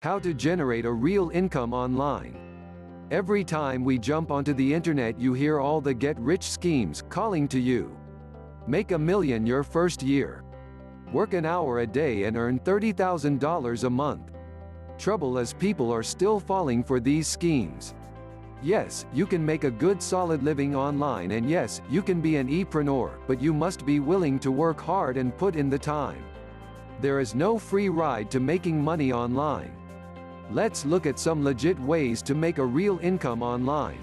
How to generate a real income online. Every time we jump onto the internet, you hear all the get-rich schemes calling to you. Make $1 million your first year. Work an hour a day and earn $30,000 a month. Trouble is, people are still falling for these schemes. Yes, you can make a good solid living online, and yes, you can be an e-preneur, but you must be willing to work hard and put in the time. There is no free ride to making money online. Let's look at some legit ways to make a real income online.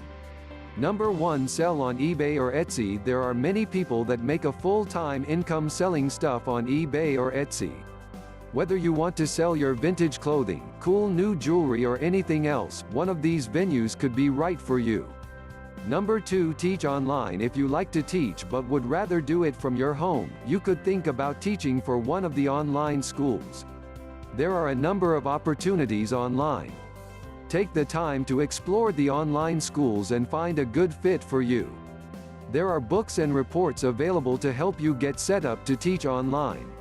Number 1. Sell on eBay or Etsy. There are many people that make a full-time income selling stuff on eBay or Etsy. Whether you want to sell your vintage clothing, cool new jewelry, or anything else, one of these venues could be right for you. Number 2. Teach online. If you like to teach but would rather do it from your home, you could think about teaching for one of the online schools. There are a number of opportunities online. Take the time to explore the online schools and find a good fit for you. There are books and reports available to help you get set up to teach online.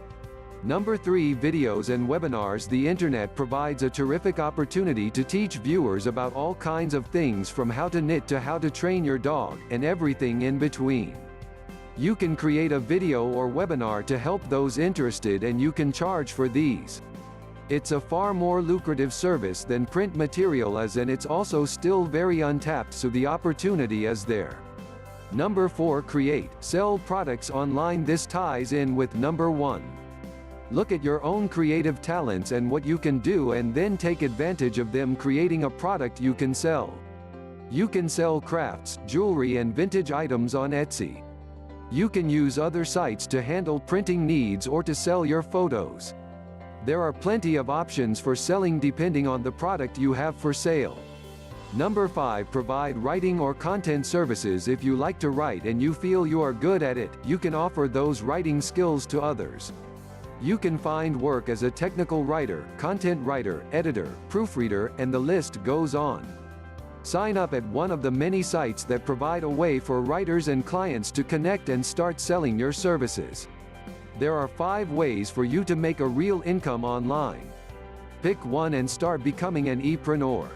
Number 3. Videos and webinars. The internet provides a terrific opportunity to teach viewers about all kinds of things, from how to knit to how to train your dog, and everything in between. You can create a video or webinar to help those interested, and you can charge for these. It's a far more lucrative service than print material is, and it's also still very untapped, so the opportunity is there. Number 4. Create, sell products online. This ties in with number 1. Look at your own creative talents and what you can do, and then take advantage of them, creating a product you can sell. You can sell crafts, jewelry, and vintage items on Etsy. You can use other sites to handle printing needs or to sell your photos. There are plenty of options for selling depending on the product you have for sale. Number 5. Provide writing or content services. If you like to write and you feel you are good at it, you can offer those writing skills to others. You can find work as a technical writer, content writer, editor, proofreader, and the list goes on. Sign up at one of the many sites that provide a way for writers and clients to connect and start selling your services. There are 5 ways for you to make a real income online. Pick one and start becoming an e-preneur.